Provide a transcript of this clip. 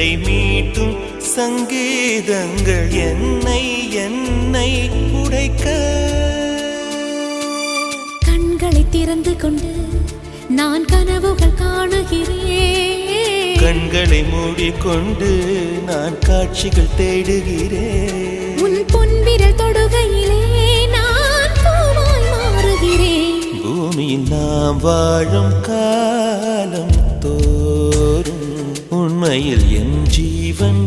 உயிரை மீட்டும் சங்கீதங்கள் என்னை என்னை உடைக்க. கண்களை திறந்து கொண்டு நான் கனவுகள் காணுகிறேன். கண்களை மூடிக்கொண்டு நான் காட்சிகள் தேடுகிறேன். உன் பொன்விரல் தொடுகையிலே நான் பூவாய் மாறுகிறேன். பூமியில் நாம் வாழும் காலம் தோறும் உண்மையில் என் ஜீவன்